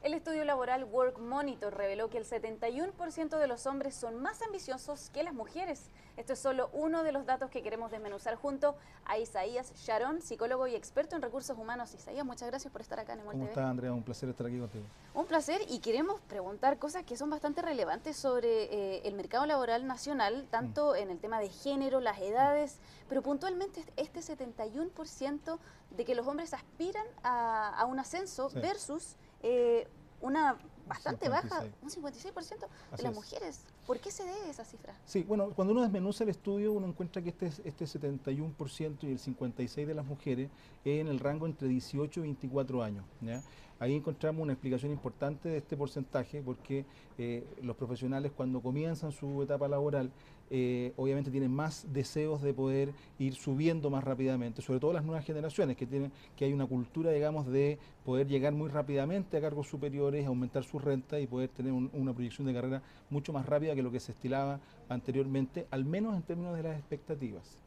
El estudio laboral Work Monitor reveló que el 71% de los hombres son más ambiciosos que las mujeres. Esto es solo uno de los datos que queremos desmenuzar junto a Isaías Sharon, psicólogo y experto en recursos humanos. Isaías, muchas gracias por estar acá en Emol ¿Cómo TV. estás, Andrea? Un placer estar aquí contigo. Un placer, y queremos preguntar cosas que son bastante relevantes sobre el mercado laboral nacional, tanto en el tema de género, las edades, pero puntualmente este 71% de que los hombres aspiran a un ascenso Sí. versus una bastante baja, 56. un 56% de Así las es. mujeres. ¿Por qué se debe esa cifra? Sí, bueno, cuando uno desmenuza el estudio, uno encuentra que este 71% y el 56% de las mujeres es en el rango entre 18 y 24 años, ¿ya? Ahí encontramos una explicación importante de este porcentaje, porque los profesionales cuando comienzan su etapa laboral, obviamente tienen más deseos de poder ir subiendo más rápidamente, sobre todo las nuevas generaciones que hay una cultura, digamos, de poder llegar muy rápidamente a cargos superiores, aumentar su renta y poder tener una proyección de carrera mucho más rápida que lo que se estilaba anteriormente, al menos en términos de las expectativas.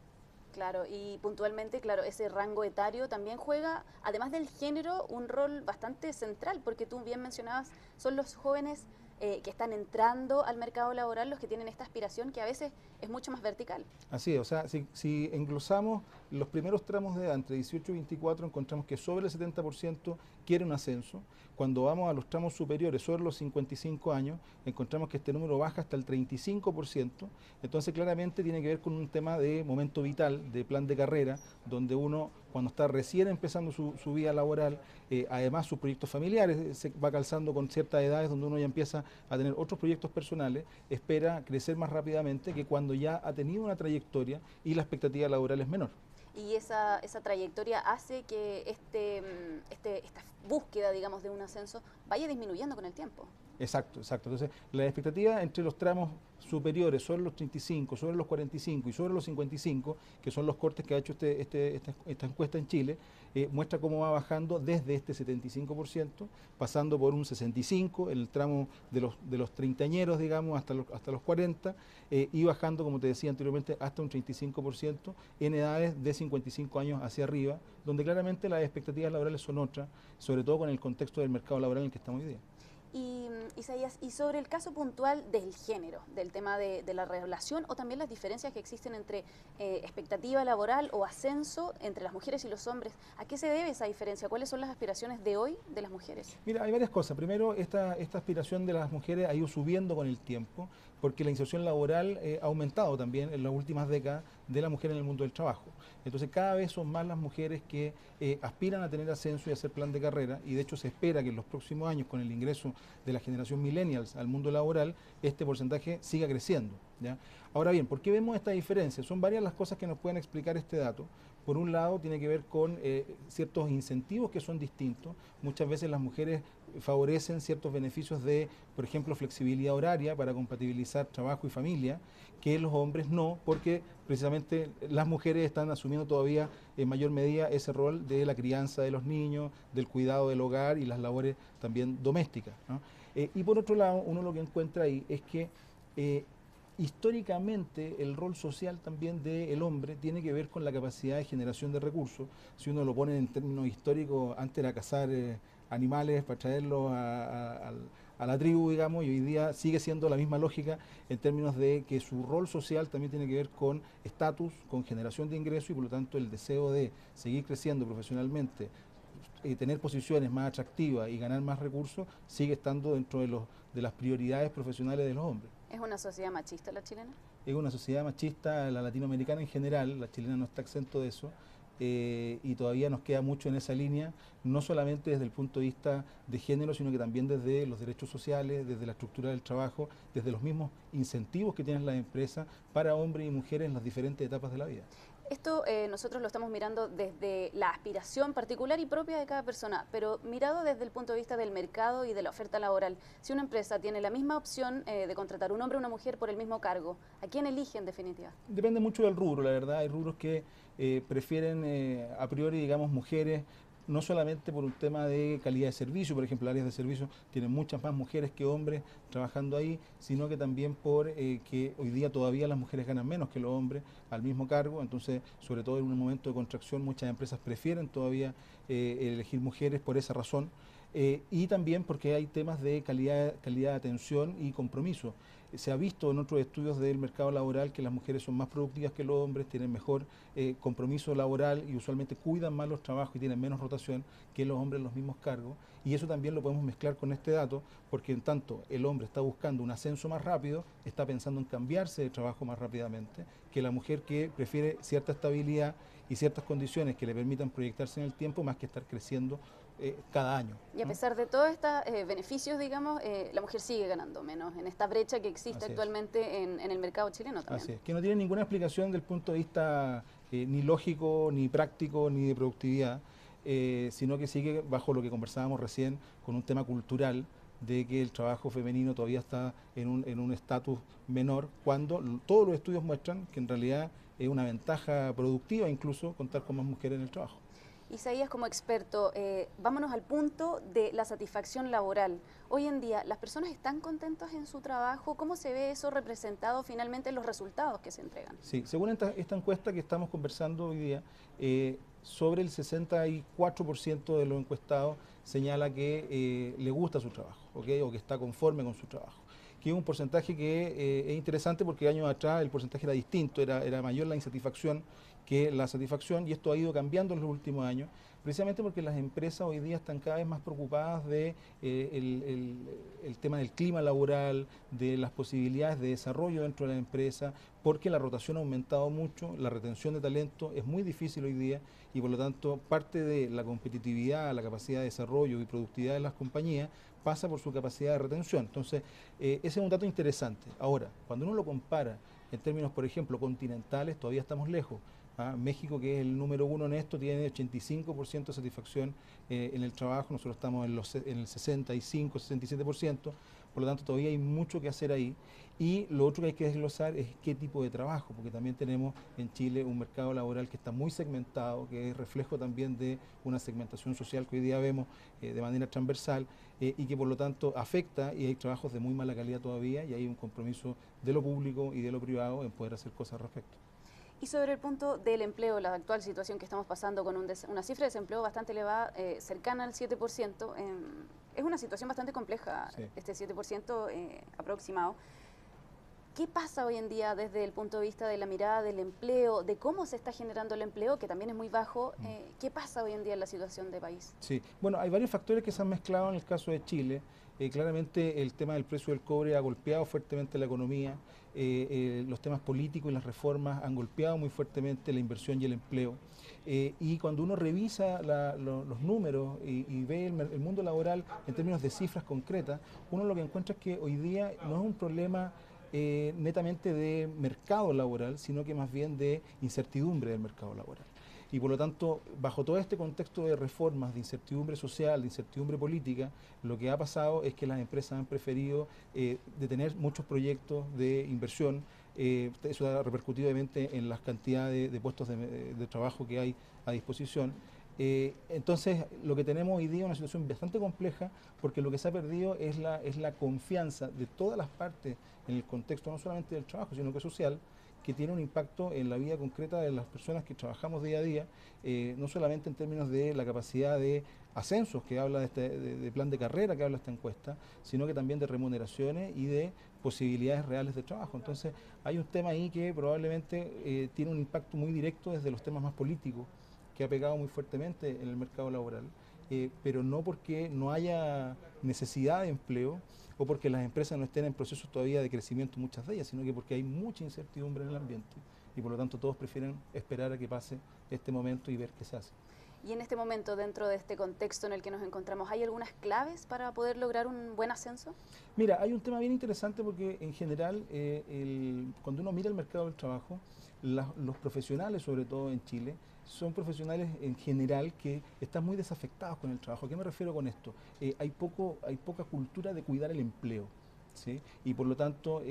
Claro, y puntualmente, claro, ese rango etario también juega, además del género, un rol bastante central, porque tú bien mencionabas, son los jóvenes que están entrando al mercado laboral los que tienen esta aspiración que a veces es mucho más vertical. Así es, o sea, si englosamos los primeros tramos de edad entre 18 y 24, encontramos que sobre el 70% quiere un ascenso. Cuando vamos a los tramos superiores, sobre los 55 años, encontramos que este número baja hasta el 35%. Entonces, claramente tiene que ver con un tema de momento vital, de plan de carrera, donde uno, cuando está recién empezando su vida laboral, además sus proyectos familiares, se va calzando con ciertas edades donde uno ya empieza a tener otros proyectos personales, espera crecer más rápidamente que cuando ya ha tenido una trayectoria y la expectativa laboral es menor. Y esa trayectoria hace que esta búsqueda, digamos, de un ascenso vaya disminuyendo con el tiempo. Exacto, exacto. Entonces, la expectativa entre los tramos superiores, sobre los 35, sobre los 45 y sobre los 55, que son los cortes que ha hecho esta encuesta en Chile, muestra cómo va bajando desde este 75%, pasando por un 65% en el tramo de los treintañeros, digamos, hasta los 40, y bajando, como te decía anteriormente, hasta un 35% en edades de 55 años hacia arriba, donde claramente las expectativas laborales son otras, sobre todo con el contexto del mercado laboral en el que estamos hoy día. Y Isaías, y sobre el caso puntual del género, del tema de la relación o también las diferencias que existen entre expectativa laboral o ascenso entre las mujeres y los hombres, ¿a qué se debe esa diferencia? ¿Cuáles son las aspiraciones de hoy de las mujeres? Mira, hay varias cosas. Primero, esta aspiración de las mujeres ha ido subiendo con el tiempo, porque la inserción laboral ha aumentado también en las últimas décadas de la mujer en el mundo del trabajo. Entonces, cada vez son más las mujeres que aspiran a tener ascenso y a hacer plan de carrera, y de hecho se espera que en los próximos años, con el ingreso de la generación millennials al mundo laboral, este porcentaje siga creciendo, ¿ya? Ahora bien, ¿por qué vemos esta diferencia? Son varias las cosas que nos pueden explicar este dato. Por un lado, tiene que ver con ciertos incentivos que son distintos. Muchas veces las mujeres favorecen ciertos beneficios de, por ejemplo, flexibilidad horaria para compatibilizar trabajo y familia, que los hombres no, porque precisamente las mujeres están asumiendo todavía en mayor medida ese rol de la crianza de los niños, del cuidado del hogar y las labores también domésticas, ¿no? Y por otro lado, uno lo que encuentra ahí es que históricamente el rol social también del hombre tiene que ver con la capacidad de generación de recursos. Si uno lo pone en términos históricos, antes era cazar animales para traerlos a la tribu, digamos, y hoy día sigue siendo la misma lógica en términos de que su rol social también tiene que ver con estatus, con generación de ingresos, y por lo tanto el deseo de seguir creciendo profesionalmente, tener posiciones más atractivas y ganar más recursos sigue estando dentro de las prioridades profesionales de los hombres. ¿Es una sociedad machista la chilena? Es una sociedad machista, la latinoamericana en general, la chilena no está exento de eso, y todavía nos queda mucho en esa línea, no solamente desde el punto de vista de género, sino que también desde los derechos sociales, desde la estructura del trabajo, desde los mismos incentivos que tienen las empresas para hombres y mujeres en las diferentes etapas de la vida. Esto nosotros lo estamos mirando desde la aspiración particular y propia de cada persona, pero mirado desde el punto de vista del mercado y de la oferta laboral. Si una empresa tiene la misma opción de contratar un hombre o una mujer por el mismo cargo, ¿a quién elige en definitiva? Depende mucho del rubro, la verdad. Hay rubros que prefieren a priori, digamos, mujeres, no solamente por un tema de calidad de servicio, por ejemplo, áreas de servicio tienen muchas más mujeres que hombres trabajando ahí, sino que también por que hoy día todavía las mujeres ganan menos que los hombres al mismo cargo. Entonces, sobre todo en un momento de contracción, muchas empresas prefieren todavía elegir mujeres por esa razón. Y también porque hay temas de calidad de atención y compromiso. Se ha visto en otros estudios del mercado laboral que las mujeres son más productivas que los hombres, tienen mejor compromiso laboral y usualmente cuidan más los trabajos y tienen menos rotación que los hombres en los mismos cargos. Y eso también lo podemos mezclar con este dato, porque en tanto el hombre está buscando un ascenso más rápido, está pensando en cambiarse de trabajo más rápidamente, que la mujer que prefiere cierta estabilidad y ciertas condiciones que le permitan proyectarse en el tiempo más que estar creciendo cada año. Y a pesar de todos estos beneficios, digamos, la mujer sigue ganando menos en esta brecha que existe actualmente en el mercado chileno también. Así es, que no tiene ninguna explicación del punto de vista ni lógico, ni práctico, ni de productividad, sino que sigue bajo lo que conversábamos recién con un tema cultural de que el trabajo femenino todavía está en un estatus menor, cuando todos los estudios muestran que en realidad es una ventaja productiva incluso contar con más mujeres en el trabajo. Isaías, como experto, vámonos al punto de la satisfacción laboral. Hoy en día, ¿las personas están contentas en su trabajo? ¿Cómo se ve eso representado finalmente en los resultados que se entregan? Sí, según esta encuesta que estamos conversando hoy día, sobre el 64% de los encuestados señala que le gusta su trabajo, ¿okay? O que está conforme con su trabajo, que es un porcentaje que es interesante porque años atrás el porcentaje era distinto, era mayor la insatisfacción que la satisfacción, y esto ha ido cambiando en los últimos años, precisamente porque las empresas hoy día están cada vez más preocupadas de el tema del clima laboral, de las posibilidades de desarrollo dentro de la empresa, porque la rotación ha aumentado mucho, la retención de talento es muy difícil hoy día, y por lo tanto parte de la competitividad, la capacidad de desarrollo y productividad de las compañías pasa por su capacidad de retención. Entonces, ese es un dato interesante. Ahora, cuando uno lo compara en términos, por ejemplo, continentales, todavía estamos lejos. México, que es el número uno en esto, tiene 85% de satisfacción en el trabajo, nosotros estamos en el 65, 67%, por lo tanto todavía hay mucho que hacer ahí. Y lo otro que hay que desglosar es qué tipo de trabajo, porque también tenemos en Chile un mercado laboral que está muy segmentado, que es reflejo también de una segmentación social que hoy día vemos de manera transversal, y que por lo tanto afecta, y hay trabajos de muy mala calidad todavía, y hay un compromiso de lo público y de lo privado en poder hacer cosas al respecto. Y sobre el punto del empleo, la actual situación que estamos pasando con una cifra de desempleo bastante elevada, cercana al 7%, es una situación bastante compleja, sí. Este 7% aproximado. ¿Qué pasa hoy en día desde el punto de vista de la mirada del empleo, de cómo se está generando el empleo, que también es muy bajo? ¿Qué pasa hoy en día en la situación del país? Sí, bueno, hay varios factores que se han mezclado en el caso de Chile. Claramente el tema del precio del cobre ha golpeado fuertemente la economía, los temas políticos y las reformas han golpeado muy fuertemente la inversión y el empleo. Y cuando uno revisa los números y ve el mundo laboral en términos de cifras concretas, uno lo que encuentra es que hoy día no es un problema netamente de mercado laboral, sino que más bien de incertidumbre del mercado laboral. Y por lo tanto, bajo todo este contexto de reformas, de incertidumbre social, de incertidumbre política, lo que ha pasado es que las empresas han preferido detener muchos proyectos de inversión. Eso ha repercutido obviamente en las cantidades de puestos de trabajo que hay a disposición. Entonces, lo que tenemos hoy día es una situación bastante compleja, porque lo que se ha perdido es la confianza de todas las partes en el contexto, no solamente del trabajo, sino que social, que tiene un impacto en la vida concreta de las personas que trabajamos día a día, no solamente en términos de la capacidad de ascensos que habla de plan de carrera que habla esta encuesta, sino que también de remuneraciones y de posibilidades reales de trabajo. Entonces, hay un tema ahí que probablemente tiene un impacto muy directo desde los temas más políticos, que ha pegado muy fuertemente en el mercado laboral, pero no porque no haya necesidad de empleo o porque las empresas no estén en procesos todavía de crecimiento, muchas de ellas, sino que porque hay mucha incertidumbre en el ambiente y por lo tanto todos prefieren esperar a que pase este momento y ver qué se hace. Y en este momento, dentro de este contexto en el que nos encontramos, ¿hay algunas claves para poder lograr un buen ascenso? Mira, hay un tema bien interesante porque en general, cuando uno mira el mercado del trabajo, los profesionales, sobre todo en Chile, son profesionales en general que están muy desafectados con el trabajo. ¿A qué me refiero con esto? Hay poca cultura de cuidar el empleo, ¿sí? Y por lo tanto,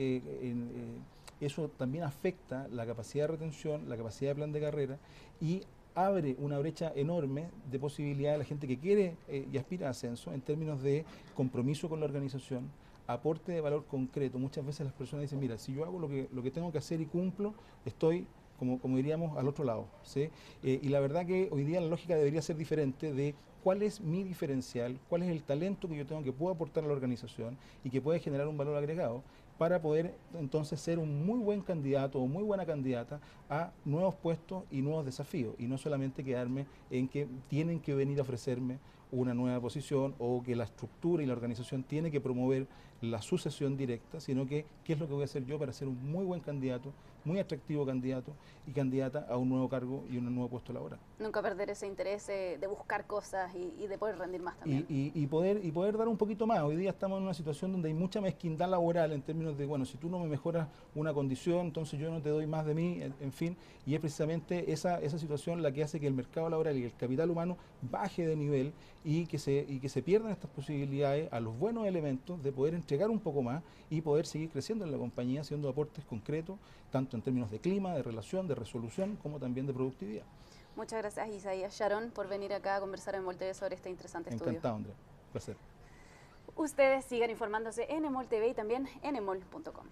eso también afecta la capacidad de retención, la capacidad de plan de carrera y abre una brecha enorme de posibilidad de la gente que quiere y aspira a ascenso en términos de compromiso con la organización, aporte de valor concreto. Muchas veces las personas dicen, mira, si yo hago lo que tengo que hacer y cumplo, estoy, como diríamos, al otro lado, ¿sí? Y la verdad que hoy día la lógica debería ser diferente de cuál es mi diferencial, cuál es el talento que yo tengo que puedo aportar a la organización y que puede generar un valor agregado para poder entonces ser un muy buen candidato o muy buena candidata a nuevos puestos y nuevos desafíos, y no solamente quedarme en que tienen que venir a ofrecerme una nueva posición o que la estructura y la organización tiene que promover la sucesión directa, sino que qué es lo que voy a hacer yo para ser un muy buen candidato, muy atractivo candidato y candidata a un nuevo cargo y un nuevo puesto laboral. Nunca perder ese interés de buscar cosas y de poder rendir más también. Y poder dar un poquito más. Hoy día estamos en una situación donde hay mucha mezquindad laboral en términos de, bueno, si tú no me mejoras una condición, entonces yo no te doy más de mí, en fin, y es precisamente esa situación la que hace que el mercado laboral y el capital humano baje de nivel y que se pierdan estas posibilidades a los buenos elementos de poder entregar un poco más y poder seguir creciendo en la compañía, haciendo aportes concretos, tanto en términos de clima, de relación, de resolución, como también de productividad. Muchas gracias, Isaías Sharon, por venir acá a conversar en EMOL TV sobre este interesante estudio. Encantado, Andrea. Placer. Ustedes sigan informándose en EMOL TV y también en emol.com.